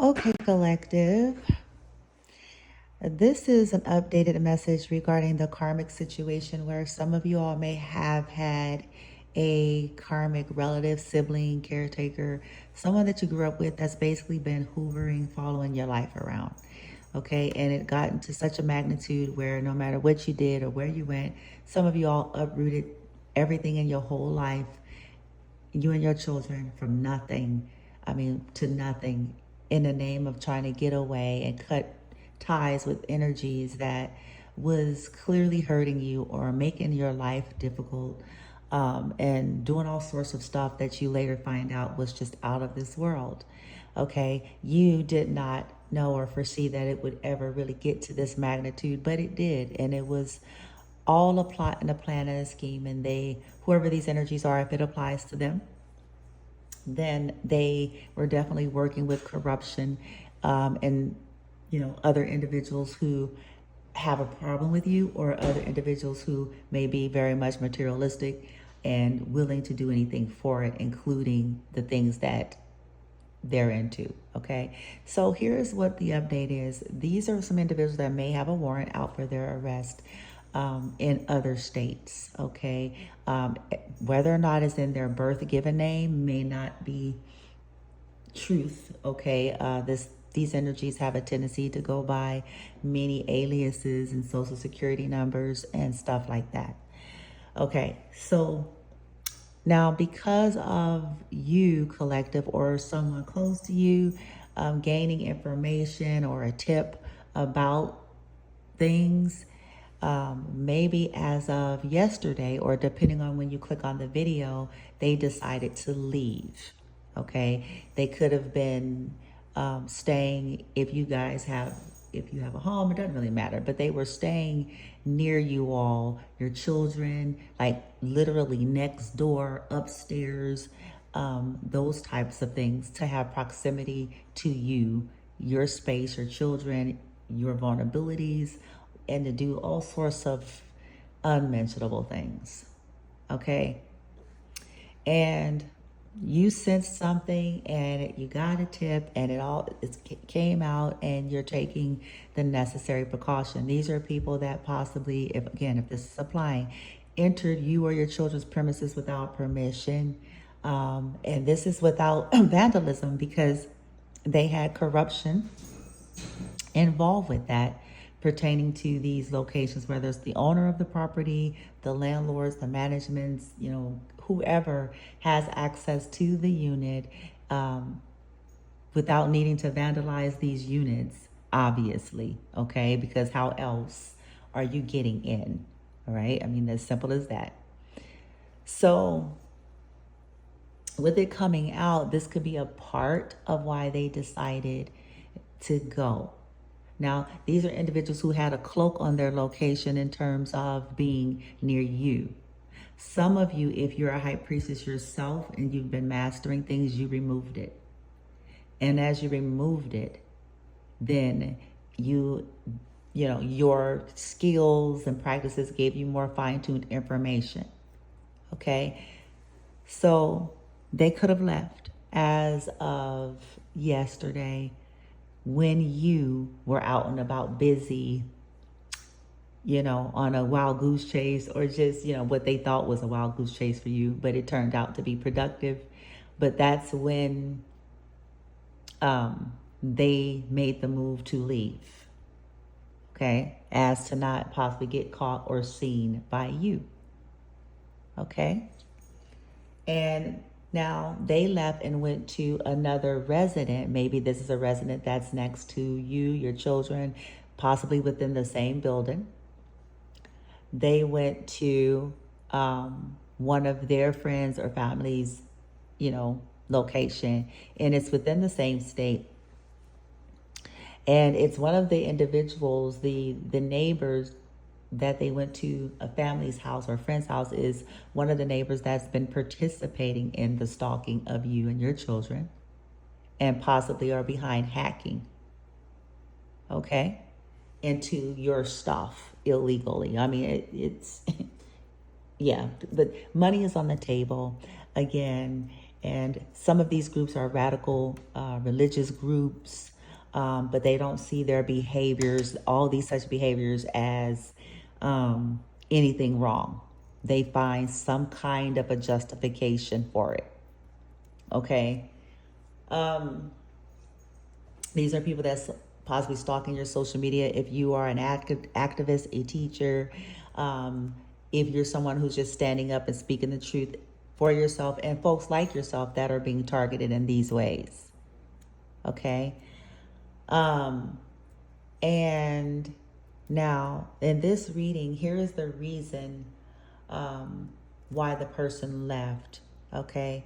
Okay, collective. This is an updated message regarding the karmic situation where some of you all may have had a karmic relative, sibling, caretaker, someone that you grew up with that's basically been hoovering, following your life around. Okay, and it got into such a magnitude where no matter what you did or where you went, some of you all uprooted everything in your whole life, you and your children, from nothing, to nothing, in the name of trying to get away and cut ties with energies that was clearly hurting you or making your life difficult, and doing all sorts of stuff that you later find out was just out of this world. Okay, you did not know or foresee that it would ever really get to this magnitude, but it did, and it was all a plot and a plan and a scheme. And they, whoever these energies are, if it applies to them, then they were definitely working with corruption, and other individuals who have a problem with you, or other individuals who may be very much materialistic and willing to do anything for it, including the things that they're into. Okay, so here's what the update is. These are some individuals that may have a warrant out for their arrest, in other states. Okay, whether or not it's in their birth given name may not be truth. Okay, these energies have a tendency to go by many aliases and social security numbers and stuff like that. Okay, so now, because of you, collective, or someone close to you, gaining information or a tip about things, maybe as of yesterday, or depending on when you click on the video, they decided to leave. Okay, they could have been staying, if you have a home, it doesn't really matter, but they were staying near you all, your children, like literally next door, upstairs, those types of things, to have proximity to you, your space, your children, your vulnerabilities, and to do all sorts of unmentionable things. Okay, and you sensed something and you got a tip, and it came out, and you're taking the necessary precaution. These are people that possibly, if this is applying, entered you or your children's premises without permission, and this is without vandalism, because they had corruption involved with that, pertaining to these locations, whether it's the owner of the property, the landlords, the managements, whoever has access to the unit, without needing to vandalize these units, obviously, okay? Because how else are you getting in, all right? As simple as that. So with it coming out, this could be a part of why they decided to go. Now, these are individuals who had a cloak on their location in terms of being near you. Some of you, if you're a high priestess yourself and you've been mastering things, you removed it. And as you removed it, then your skills and practices gave you more fine-tuned information. Okay? So they could have left as of yesterday, when you were out and about, busy, on a wild goose chase, or just, what they thought was a wild goose chase for you, but it turned out to be productive. But that's when they made the move to leave, okay, as to not possibly get caught or seen by you, okay? And now they left and went to another resident. Maybe this is a resident that's next to you, your children, possibly within the same building. They went to one of their friends or family's, location, and it's within the same state. And it's one of the individuals, the neighbors that they went to, a family's house or friend's house, is one of the neighbors that's been participating in the stalking of you and your children, and possibly are behind hacking, okay, into your stuff illegally. It's yeah, but money is on the table again, And some of these groups are radical religious groups, but they don't see their behaviors, all these such behaviors, as anything wrong. They find some kind of a justification for it. Okay? These are people that's possibly stalking your social media. If you are an activist, a teacher, if you're someone who's just standing up and speaking the truth for yourself, and folks like yourself that are being targeted in these ways. Okay? And now, in this reading, here is the reason why the person left. Okay?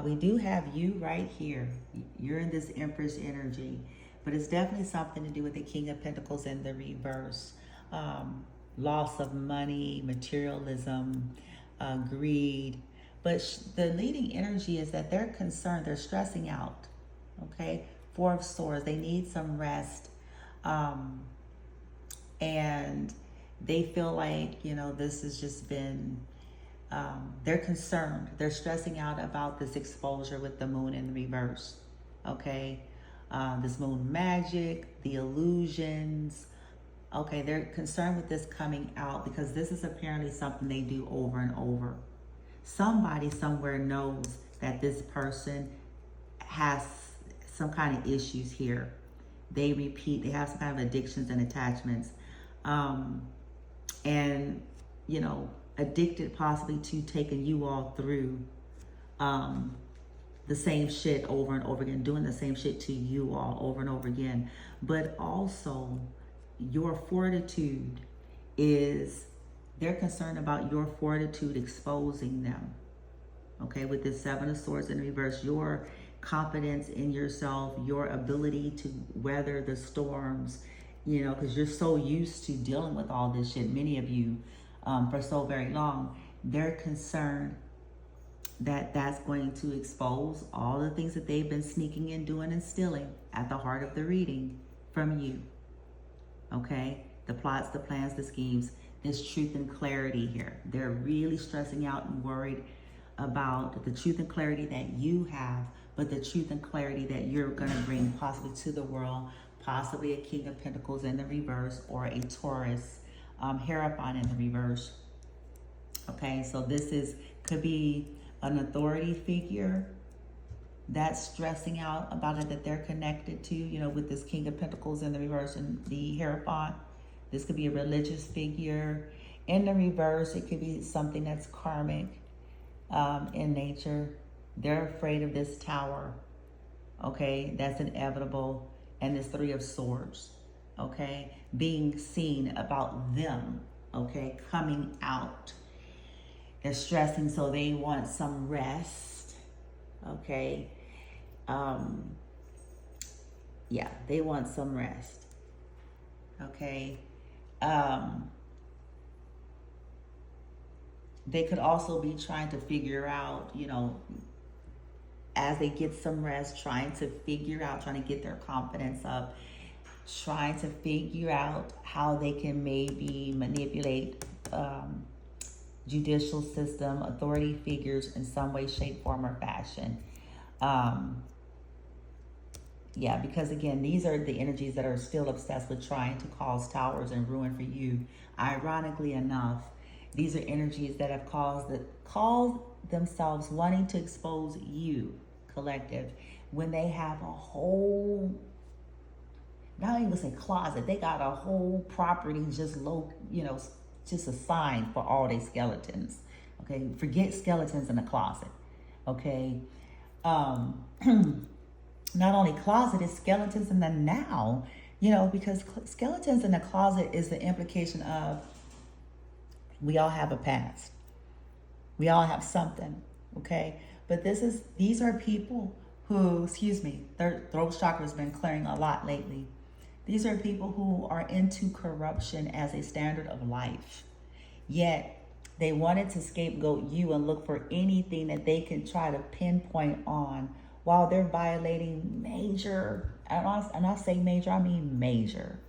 We do have you right here. You're in this Empress energy, but it's definitely something to do with the King of Pentacles in the reverse. Loss of money, materialism, greed. But the leading energy is that they're concerned, they're stressing out. Okay? Four of Swords, they need some rest. And they feel like, this has just been, they're concerned. They're stressing out about this exposure with the moon in the reverse. Okay? This moon magic, the illusions. Okay, they're concerned with this coming out because this is apparently something they do over and over. Somebody somewhere knows that this person has some kind of issues here. They repeat, they have some kind of addictions and attachments. And, addicted possibly to taking you all through the same shit over and over again, doing the same shit to you all over and over again. But also, your fortitude is, they're concerned about your fortitude exposing them. Okay, with this Seven of Swords in reverse, your confidence in yourself, your ability to weather the storms, because you're so used to dealing with all this shit, many of you, for so very long. They're concerned that that's going to expose all the things that they've been sneaking in, doing, and stealing at the heart of the reading from you. Okay? The plots, the plans, the schemes, this truth and clarity here. They're really stressing out and worried about the truth and clarity that you have, but the truth and clarity that you're going to bring possibly to the world, possibly a King of Pentacles in the reverse or a Taurus, Hierophant in the reverse. Okay, so this could be an authority figure that's stressing out about it, that they're connected to, with this King of Pentacles in the reverse and the Hierophant. This could be a religious figure. In the reverse, it could be something that's karmic in nature. They're afraid of this Tower, okay? That's inevitable. And this Three of Swords, okay? Being seen about them, okay? Coming out. They're stressing, so they want some rest, okay? Yeah, they want some rest, okay? They could also be trying to figure out, as they get some rest, trying to get their confidence up, trying to figure out how they can maybe manipulate judicial system, authority figures in some way, shape, form, or fashion. Yeah, because again, these are the energies that are still obsessed with trying to cause towers and ruin for you. Ironically enough, these are energies that have caused themselves wanting to expose you, collective, when they have a whole, not even say closet, they got a whole property just just assigned for all their skeletons. Okay, forget skeletons in the closet. Okay, not only closet, it's skeletons in the now. Because skeletons in the closet is the implication of we all have a past. We all have something. Okay, but these are people who, their throat chakra has been clearing a lot lately. These are people who are into corruption as a standard of life. Yet, they wanted to scapegoat you and look for anything that they can try to pinpoint on while they're violating major, and I say major, I mean major.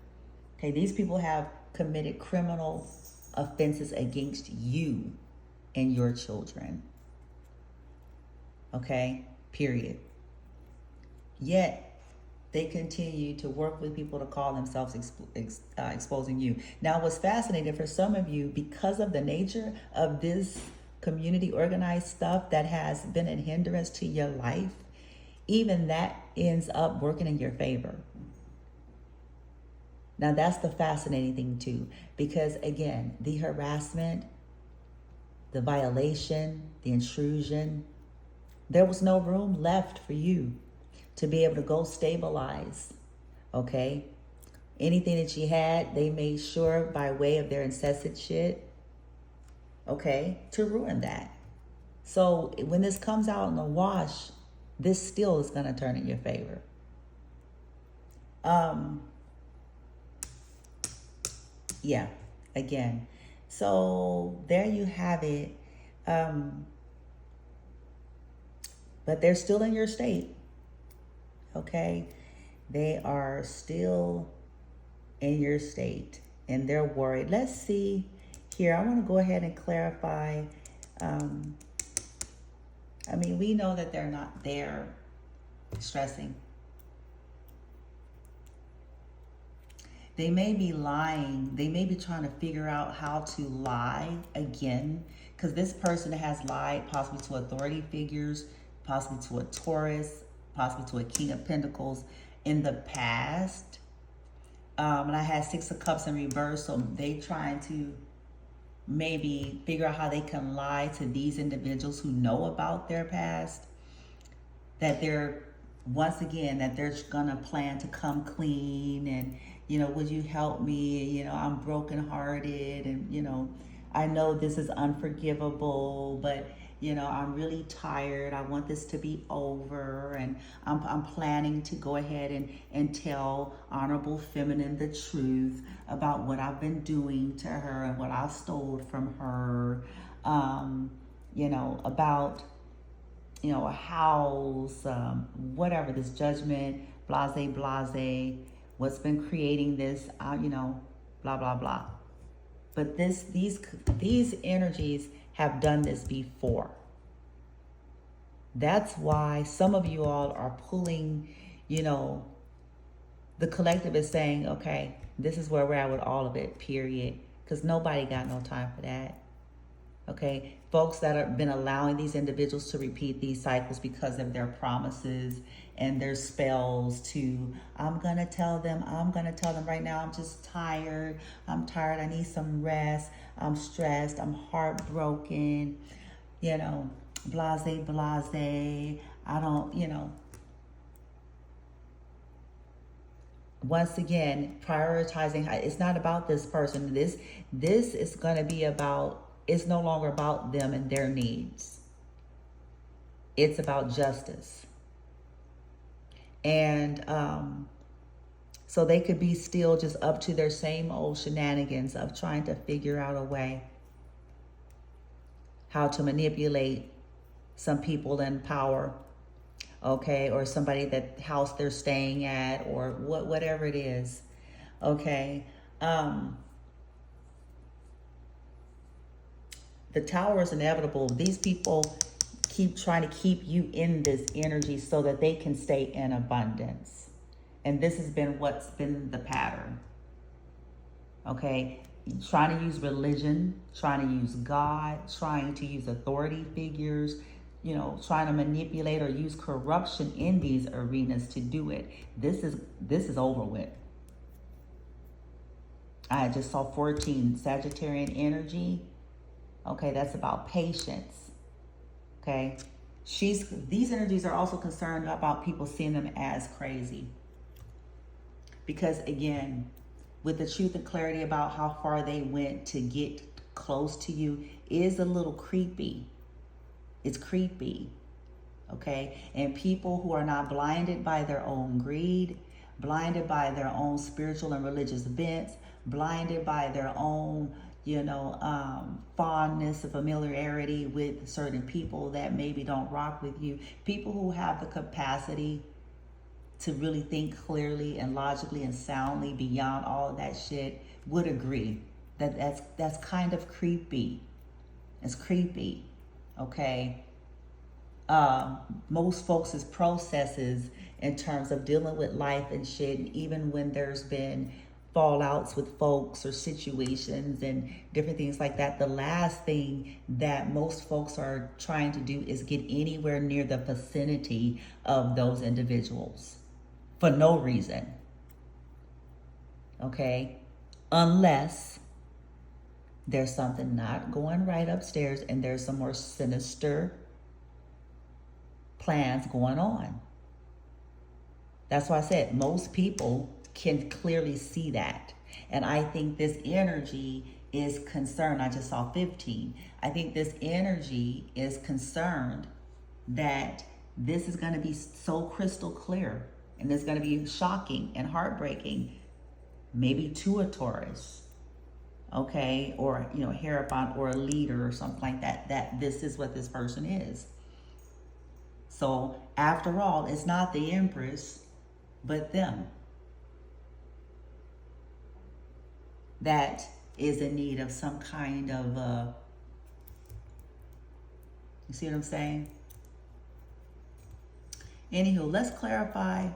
Okay, these people have committed criminal offenses against you and your children. Okay, period. Yet they continue to work with people to call themselves exposing you. Now, what's fascinating for some of you, because of the nature of this community organized stuff that has been a hindrance to your life, even that ends up working in your favor. Now, that's the fascinating thing too, because again, the harassment, the violation, the intrusion, there was no room left for you to be able to go stabilize, okay? Anything that you had, they made sure by way of their incessant shit, okay, to ruin that. So when this comes out in the wash, this still is going to turn in your favor. Yeah, again. So there you have it. But they're still in your state. Okay? They are still in your state and they're worried. Let's see here. I want to go ahead and clarify. I mean, we know that they're not there stressing. They may be lying. They may be trying to figure out how to lie again, because this person has lied possibly to authority figures, possibly to a Taurus, possibly to a King of Pentacles in the past. And I had Six of Cups in reverse, so they trying to maybe figure out how they can lie to these individuals who know about their past, that they're, once again, that they're gonna plan to come clean and, you know, would you help me? You know, I'm brokenhearted and, you know, I know this is unforgivable, but, you know, I'm really tired. I want this to be over, and I'm planning to go ahead and tell Honorable Feminine the truth about what I've been doing to her and what I stole from her, you know, about, you know, a house, whatever, this judgment, blase, what's been creating this, you know, blah, blah, blah. But these energies have done this before. That's why some of you all are pulling, you know, the collective is saying, okay, this is where we're at with all of it, period. Because nobody got no time for that. Okay, folks that have been allowing these individuals to repeat these cycles because of their promises and their spells to, I'm gonna tell them right now, I'm just tired, I need some rest, I'm stressed, I'm heartbroken, you know, blase, I don't, you know. Once again, prioritizing, it's not about this person. This is gonna be about, it's no longer about them and their needs. It's about justice. And so they could be still just up to their same old shenanigans of trying to figure out a way how to manipulate some people in power, okay, or somebody that house they're staying at, or whatever it is, okay. The tower is inevitable. These people keep trying to keep you in this energy so that they can stay in abundance. And this has been what's been the pattern. Okay? Trying to use religion, trying to use God, trying to use authority figures, you know, trying to manipulate or use corruption in these arenas to do it. This is over with. I just saw 14 Sagittarian energy. Okay, that's about patience. Okay, these energies are also concerned about people seeing them as crazy. Because again, with the truth and clarity about how far they went to get close to you is a little creepy. It's creepy. Okay, and people who are not blinded by their own greed, blinded by their own spiritual and religious bents, blinded by their own, you know, fondness, familiarity with certain people that maybe don't rock with you. People who have the capacity to really think clearly and logically and soundly beyond all of that shit would agree that that's kind of creepy. It's creepy, okay? most folks' processes in terms of dealing with life and shit, even when there's been fallouts with folks or situations and different things like that, the last thing that most folks are trying to do is get anywhere near the vicinity of those individuals for no reason. Okay? Unless there's something not going right upstairs and there's some more sinister plans going on. That's why I said most people can clearly see that. And I think this energy is concerned. I just saw 15. I think this energy is concerned that this is going to be so crystal clear and it's going to be shocking and heartbreaking, maybe to a Taurus, okay, or Hierophant or a leader or something like that, that this is what this person is. So after all, it's not the Empress, but them that is in need of some kind of, you see what I'm saying? Anywho, let's clarify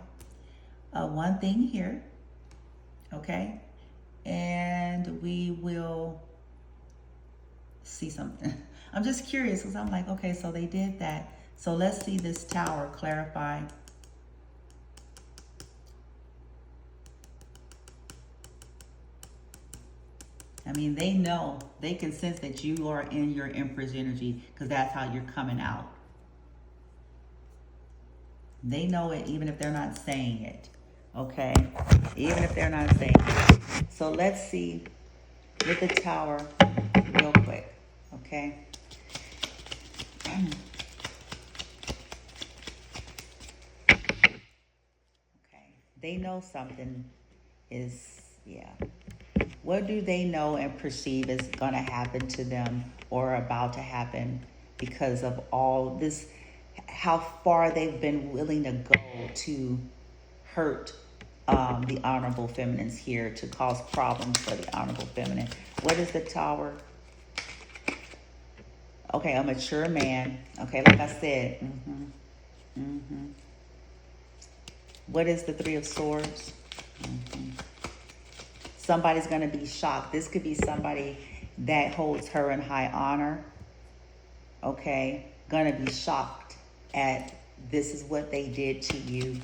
one thing here, okay? And we will see something. I'm just curious because I'm like, okay, so they did that. So let's see this Tower clarify. I mean, they know, they can sense that you are in your Empress energy because that's how you're coming out. They know it even if they're not saying it, okay? Even if they're not saying it. So let's see with the Tower real quick, okay? Okay, they know something is, yeah. What do they know and perceive is going to happen to them or about to happen because of all this, how far they've been willing to go to hurt the honorable feminines here, to cause problems for the honorable feminine. What is the Tower? Okay, a mature man. Okay, like I said. What is the Three of Swords? Somebody's going to be shocked. This could be somebody that holds her in high honor. Okay, going to be shocked at this is what they did to you.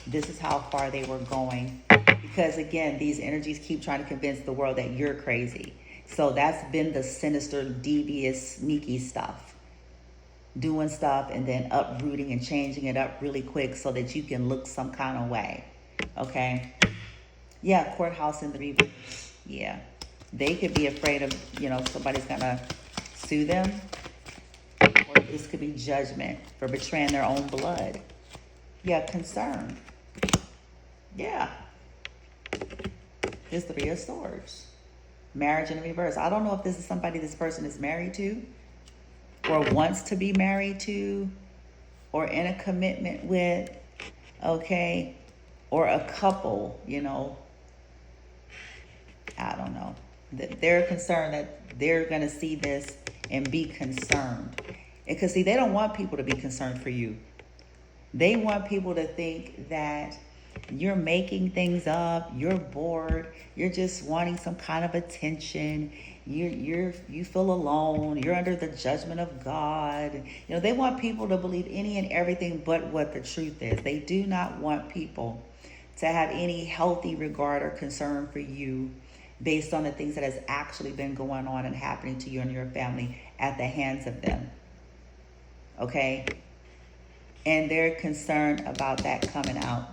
This is how far they were going. Because again, these energies keep trying to convince the world that you're crazy. So that's been the sinister, devious, sneaky stuff. Doing stuff and then uprooting and changing it up really quick so that you can look some kind of way. Okay? Yeah, courthouse in the reverse. Yeah. They could be afraid of, somebody's going to sue them. Or this could be judgment for betraying their own blood. Yeah, concern. Yeah. This Three of Swords. Marriage in reverse. I don't know if this is somebody this person is married to or wants to be married to or in a commitment with, okay, or a couple, I don't know. They're concerned that they're going to see this and be concerned. Because, see, they don't want people to be concerned for you. They want people to think that you're making things up, you're bored, you're just wanting some kind of attention, you feel alone, you're under the judgment of God. They want people to believe any and everything but what the truth is. They do not want people to have any healthy regard or concern for you based on the things that has actually been going on and happening to you and your family at the hands of them. Okay? And they're concerned about that coming out.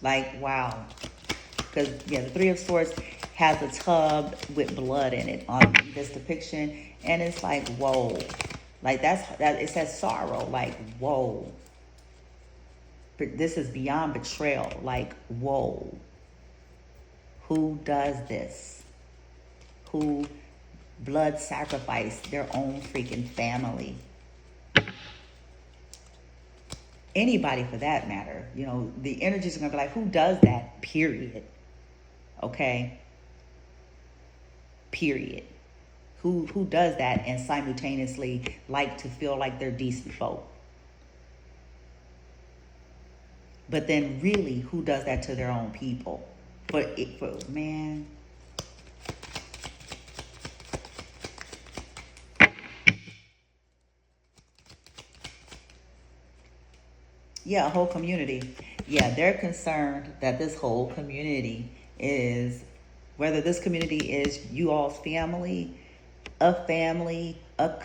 Like, wow. Because, the Three of Swords has a tub with blood in it on this depiction. And it's like, whoa. Like, that it says sorrow. Like, whoa. But this is beyond betrayal. Like, whoa. Who does this? Who blood sacrificed their own freaking family? Anybody for that matter. The energies are going to be like, who does that? Period. Okay? Period. Who does that and simultaneously like to feel like they're decent folk? But then really, who does that to their own people? Man. Yeah, a whole community. Yeah, they're concerned that this whole community is, whether this community is you all's family, a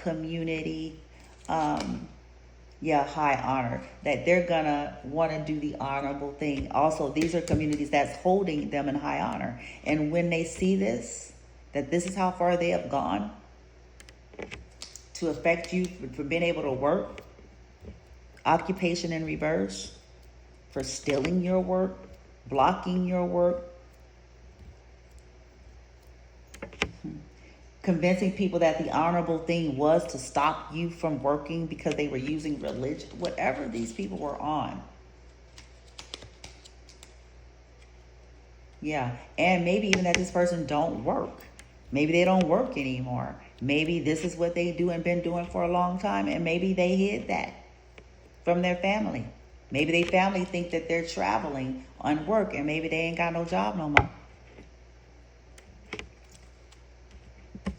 community, yeah, high honor, that they're gonna want to do the honorable thing. Also, these are communities that's holding them in high honor. And when they see this, that this is how far they have gone to affect you for being able to work, occupation in reverse, for stealing your work, blocking your work, convincing people that the honorable thing was to stop you from working because they were using religion, whatever these people were on. Yeah, and maybe even that this person don't work. Maybe they don't work anymore. Maybe this is what they do and been doing for a long time, and maybe they hid that from their family. Maybe their family think that they're traveling on work, and maybe they ain't got no job no more.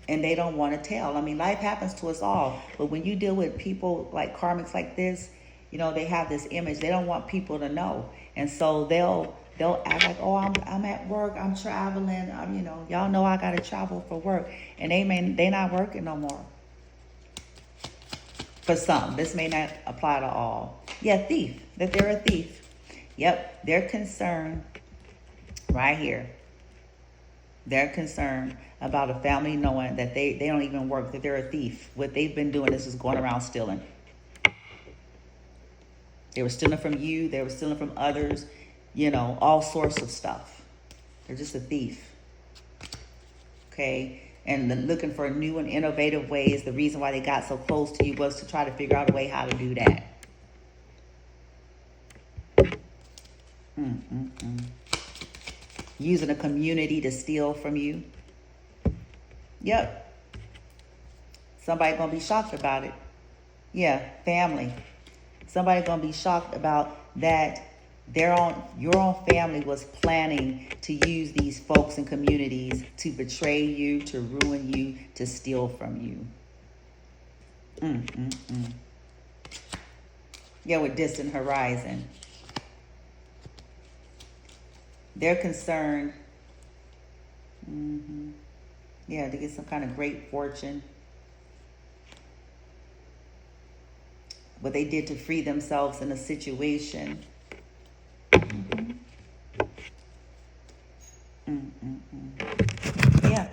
And they don't want to tell. I mean, life happens to us all. But when you deal with people like karmics like this, you know, they have this image. They don't want people to know. And so they'll act like, oh, I'm at work, I'm traveling, you know, y'all know I gotta travel for work. And they not working no more. For some. This may not apply to all. Yeah, thief. That they're a thief. Yep, they're concerned right here. They're concerned about a family knowing that they don't even work, that they're a thief. What they've been doing is just going around stealing. They were stealing from you. They were stealing from others. You know, all sorts of stuff. They're just a thief. Okay? And looking for new and innovative ways. The reason why they got so close to you was to try to figure out a way how to do that. Using a community to steal from you. Yep. Somebody gonna be shocked about it. Yeah, family. Somebody gonna be shocked about that. Your own family was planning to use these folks and communities to betray you, to ruin you, to steal from you. Yeah, with distant horizon. They're concerned, yeah, to get some kind of great fortune. What they did to free themselves in a situation. Yeah.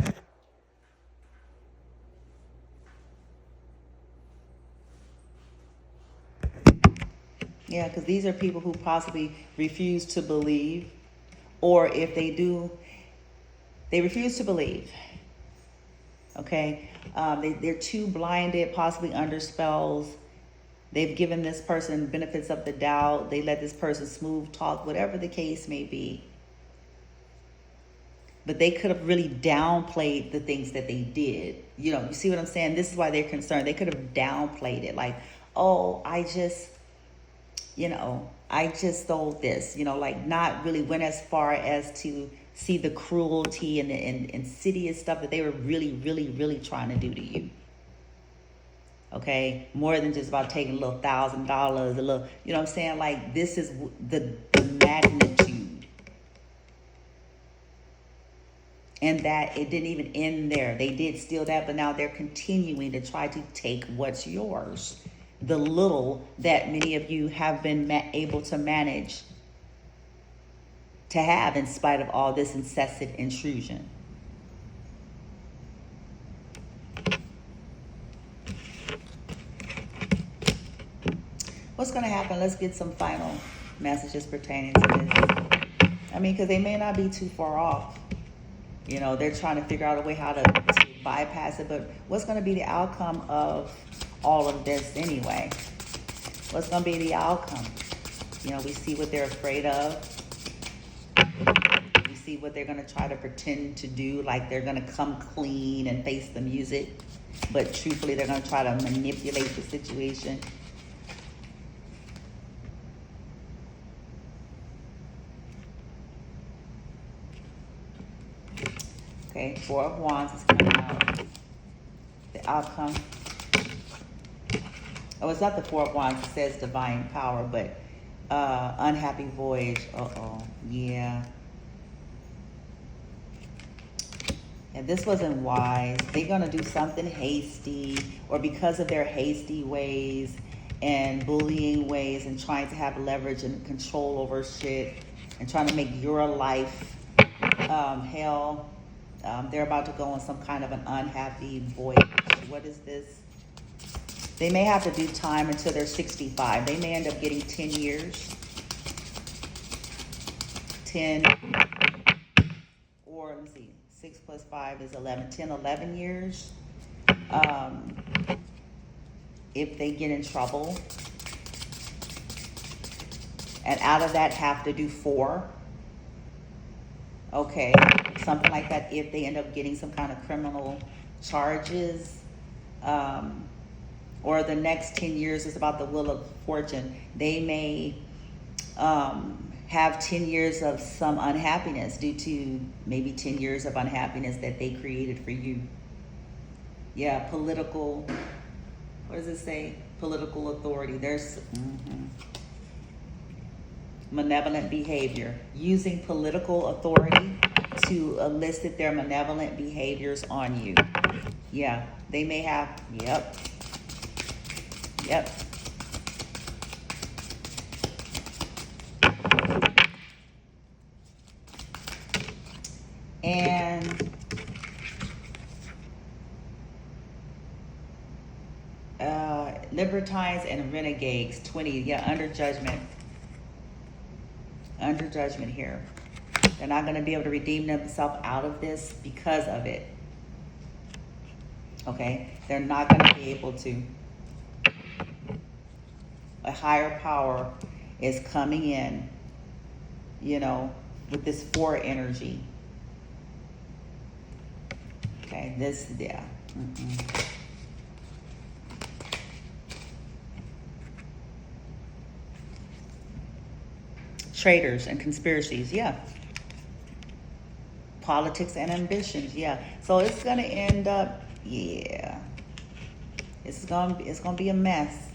Yeah, because these are people who possibly refuse to believe. Or if they do, they refuse to believe. Okay? They're too blinded, possibly under spells. They've given this person benefits of the doubt. They let this person smooth talk, whatever the case may be. But they could have really downplayed the things that they did. You know, you see what I'm saying? This is why they're concerned. They could have downplayed it. Like, oh, I just stole this. You know, like not really went as far as to see the cruelty and the insidious stuff that they were really, really, really trying to do to you. Okay? More than just about taking a little $1,000, a little, you know what I'm saying? Like, this is the magnitude. And that it didn't even end there. They did steal that, but now they're continuing to try to take what's yours. The little that many of you have been able to manage to have in spite of all this incessant intrusion. What's going to happen? Let's get some final messages pertaining to this. I mean, because they may not be too far off. You know, they're trying to figure out a way how to bypass it. But what's going to be the outcome of all of this anyway? What's going to be the outcome? You know, we see what they're afraid of. We see see what they're going to try to pretend to do, like they're going to come clean and face the music, but truthfully they're going to try to manipulate the situation. Okay, Four of Wands is coming out. The outcome. Oh, it's not the Four of Wands. It says divine power, but unhappy voyage. Uh-oh. Yeah. And this wasn't wise. They're going to do something hasty, or because of their hasty ways and bullying ways and trying to have leverage and control over shit and trying to make your life hell. They're about to go on some kind of an unhappy voyage. What is this? They may have to do time until they're 65. They may end up getting 10 years. 10, or let me see, 6 plus 5 is 11. 10, 11 years. If they get in trouble. And out of that have to do 4. Okay, something like that if they end up getting some kind of criminal charges. Or the next 10 years is about the wheel of fortune. They may have 10 years of some unhappiness due to maybe 10 years of unhappiness that they created for you. Yeah, political, what does it say? Political authority. There's malevolent behavior. Using political authority to elicit their malevolent behaviors on you. Yeah, they may have, yep. And libertines and renegades, 20, yeah, under judgment. Under judgment here. They're not going to be able to redeem themselves out of this because of it. Okay? They're not going to be able to. A higher power is coming in, you know, with this 4 energy. Okay, this, yeah. Traitors and conspiracies, yeah. Politics and ambitions, yeah. So it's gonna end up, yeah. It's gonna be a mess.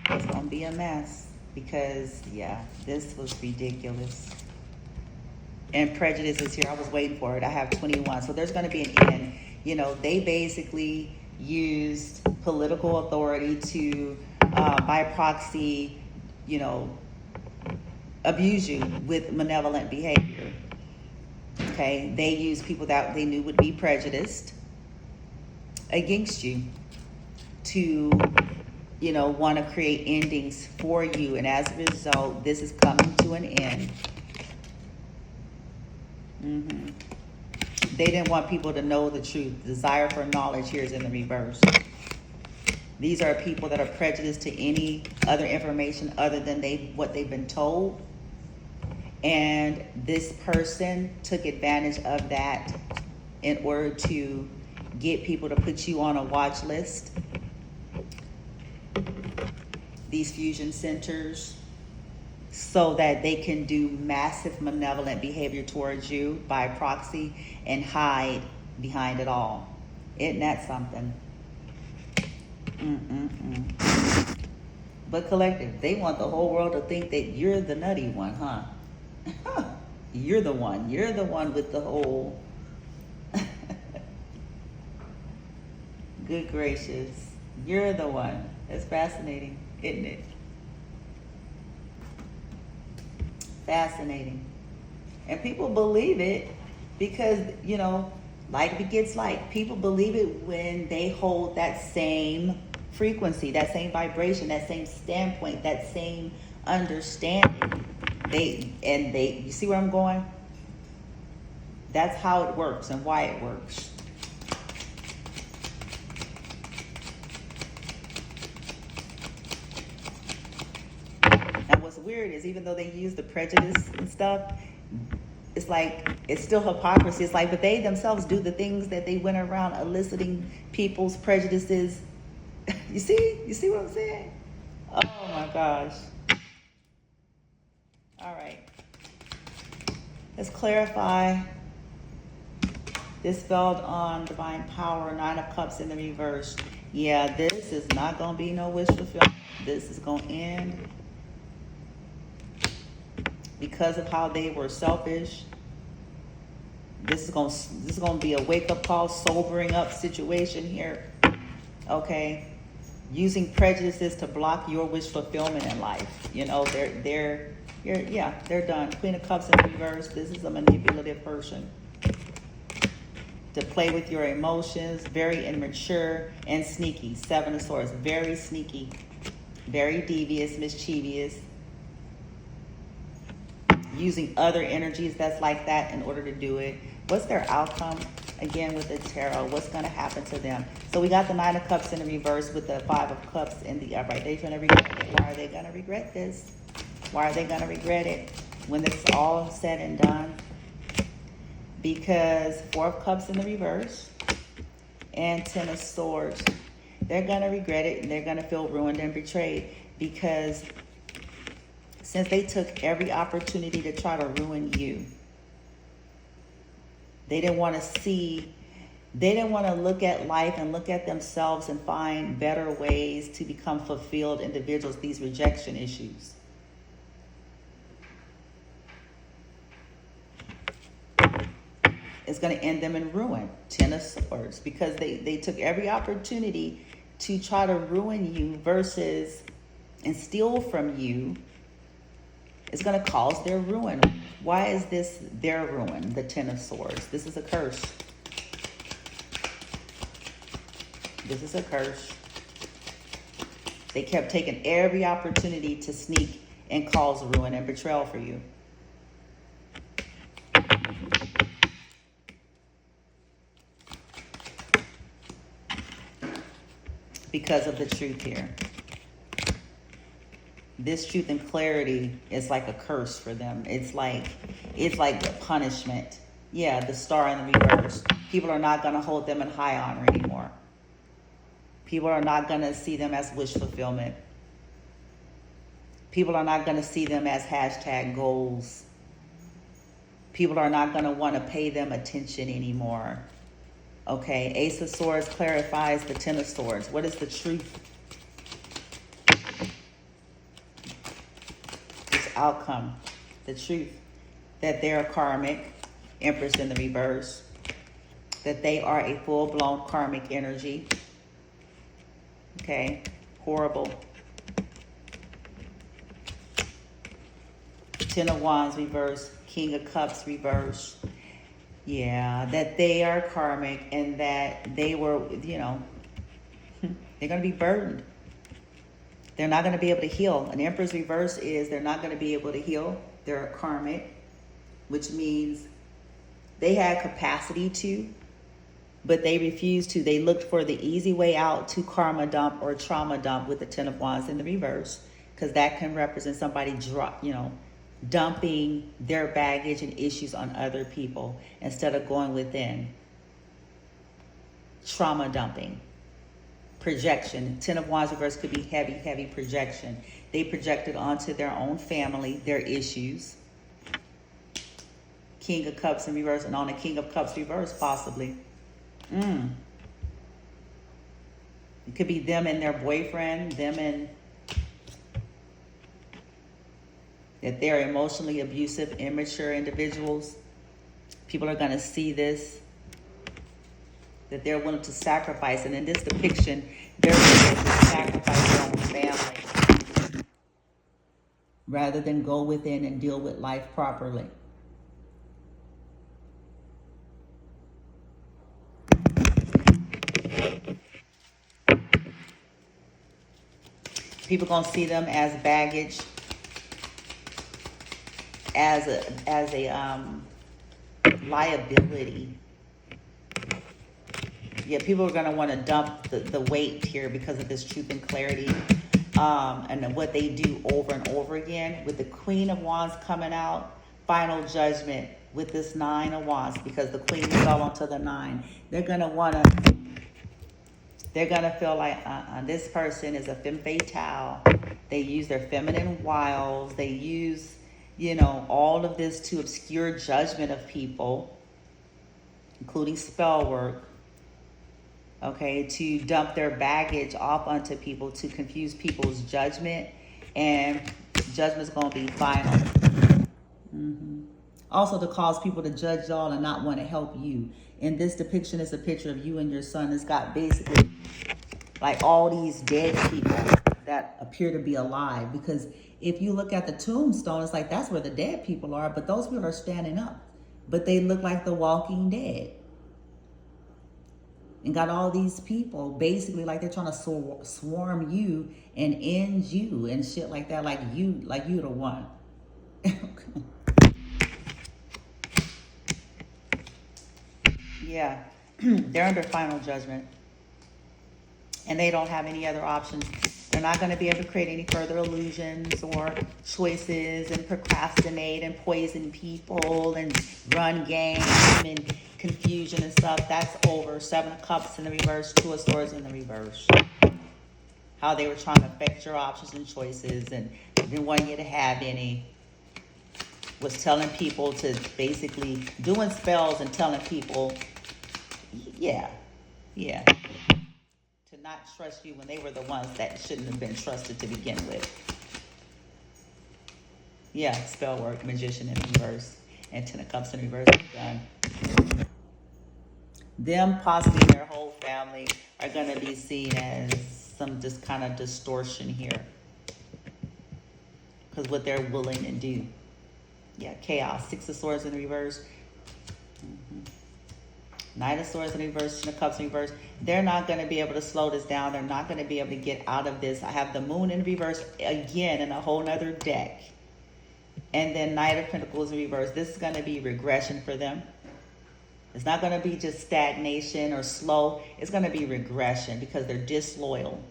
It's gonna be a mess because, yeah, this was ridiculous. And prejudice is here. I was waiting for it. I have 21. So there's going to be an end. You know, they basically used political authority to, by proxy, you know, abuse you with malevolent behavior. Okay? They used people that they knew would be prejudiced against you to, you know, want to create endings for you. And as a result, this is coming to an end. They didn't want people to know the truth. Desire for knowledge here is in the reverse. These are people that are prejudiced to any other information other than what they've been told. And this person took advantage of that in order to get people to put you on a watch list. These fusion centers, so that they can do massive malevolent behavior towards you by proxy and hide behind it all. Isn't that something? But collective, they want the whole world to think that you're the nutty one, huh? You're the one. You're the one with the whole... Good gracious. You're the one. It's fascinating, isn't it? Fascinating. And people believe it because, you know, like begets like. People believe it when they hold that same frequency, that same vibration, that same standpoint, that same understanding. You see where I'm going? That's how it works and why it works. And what's weird is even though they use the prejudice and stuff, it's still hypocrisy. It's like, but they themselves do the things that they went around eliciting people's prejudices. You see what I'm saying? Oh my gosh. All right. Let's clarify. This spelled on divine power, 9 of Cups in the reverse. Yeah, this is not going to be no wish fulfillment. This is going to end because of how they were selfish. This is going to be a wake-up call, sobering up situation here. Okay? Using prejudices to block your wish fulfillment in life. You know, they're done. Queen of Cups in reverse. This is a manipulative person. To play with your emotions, very immature and sneaky. 7 of Swords, very sneaky, very devious, mischievous. Using other energies that's like that in order to do it. What's their outcome? Again, with the tarot, what's going to happen to them? So we got the 9 of Cups in the reverse with the 5 of Cups in the upright. They're going to regret it. Why are they going to regret this? Why are they going to regret it when this is all said and done? Because 4 of Cups in the reverse and 10 of Swords. They're going to regret it and they're going to feel ruined and betrayed because since they took every opportunity to try to ruin you, they didn't want to look at life and look at themselves and find better ways to become fulfilled individuals, these rejection issues. It's going to end them in ruin. 10 of Swords, because they took every opportunity to try to ruin you versus and steal from you. It's going to cause their ruin. Why is this their ruin? The 10 of Swords. This is a curse. This is a curse. They kept taking every opportunity to sneak and cause ruin and betrayal for you. Because of the truth here. This truth and clarity is like a curse for them. It's like a punishment. Yeah, the star in the reverse. People are not going to hold them in high honor anymore. People are not going to see them as wish fulfillment. People are not going to see them as hashtag goals. People are not going to want to pay them attention anymore. Okay, Ace of Swords clarifies the 10 of Swords. What is the truth? This outcome, the truth that they're karmic, Empress in the reverse, that they are a full-blown karmic energy. Okay, horrible. 10 of Wands reverse, King of Cups reverse. Yeah, that they are karmic and that they were, you know, they're going to be burdened. They're not going to be able to heal. An Empress reverse is they're not going to be able to heal. They're karmic, which means they had capacity to, but they refused to. They looked for the easy way out to karma dump or trauma dump with the 10 of Wands in the reverse, because that can represent somebody dumping their baggage and issues on other people instead of going within. Trauma dumping. Projection. 10 of Wands reverse could be heavy, heavy projection. They projected onto their own family, their issues. King of Cups in reverse, and on the King of Cups reverse, possibly. It could be them and their boyfriend, them and that they're emotionally abusive, immature individuals. People are going to see this, that they're willing to sacrifice. And in this depiction, they're willing to sacrifice their own family rather than go within and deal with life properly. People going to see them as baggage, as a liability. Yeah, people are going to want to dump the weight here because of this truth and clarity, and what they do over and over again. With the Queen of Wands coming out, final judgment with this 9 of Wands, because the Queen fell onto the 9. They're gonna feel like this person is a femme fatale. They use their feminine wiles. They use, all of this to obscure judgment of people, including spell work. Okay, to dump their baggage off onto people, to confuse people's judgment, and judgment's gonna be final. Also to cause people to judge y'all and not want to help you. And this depiction is a picture of you and your son. It's got basically like all these dead people that appear to be alive. Because if you look at the tombstone, it's like that's where the dead people are, but those people are standing up. But they look like the walking dead. And got all these people basically like they're trying to swarm you and end you and shit like that, like you the one. Yeah, they're under final judgment, and they don't have any other options. They're not going to be able to create any further illusions or choices and procrastinate and poison people and run games and confusion and stuff. That's over. 7 of Cups in the reverse, 2 of Swords in the reverse. How they were trying to affect your options and choices and didn't want you to have any. Was telling people to basically doing spells and telling people, yeah, to not trust you when they were the ones that shouldn't have been trusted to begin with. Yeah, spell work, Magician in reverse, and 10 of Cups in reverse. Done. Them, possibly their whole family, are going to be seen as some just kind of distortion here. Because what they're willing to do. Yeah, chaos. 6 of Swords in reverse. 9 of Swords in reverse, 10 of Cups in reverse. They're not going to be able to slow this down. They're not going to be able to get out of this. I have the Moon in reverse again in a whole nother deck. And then Knight of Pentacles in reverse. This is going to be regression for them. It's not going to be just stagnation or slow. It's going to be regression because they're disloyal.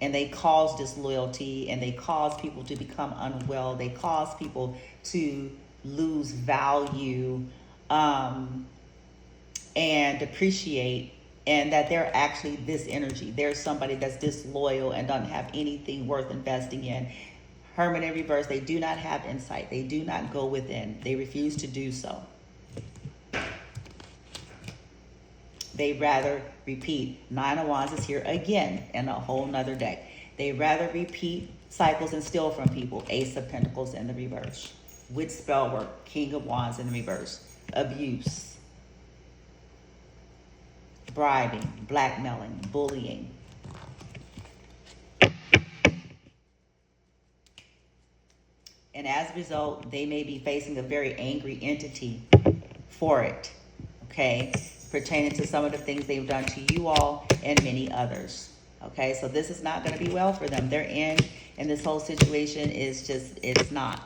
And they cause disloyalty, and they cause people to become unwell. They cause people to lose value and depreciate, and that they're actually this energy. They're somebody that's disloyal and doesn't have anything worth investing in. Hermit in reverse, they do not have insight. They do not go within. They refuse to do so. They rather repeat. 9 of Wands is here again in a whole nother deck. They rather repeat cycles and steal from people. Ace of Pentacles in the reverse. With spell work. King of Wands in the reverse. Abuse. Bribing. Blackmailing. Bullying. And as a result, they may be facing a very angry entity for it. Okay? Pertaining to some of the things they've done to you all and many others. Okay, so this is not going to be well for them. Their end in this whole situation is just, it's not.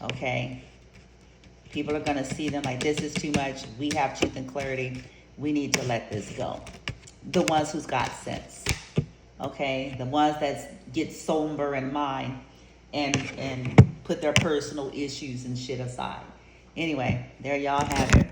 Okay, people are going to see them like, this is too much. We have truth and clarity. We need to let this go. The ones who's got sense. Okay, the ones that get somber in mind and put their personal issues and shit aside. Anyway, there y'all have it.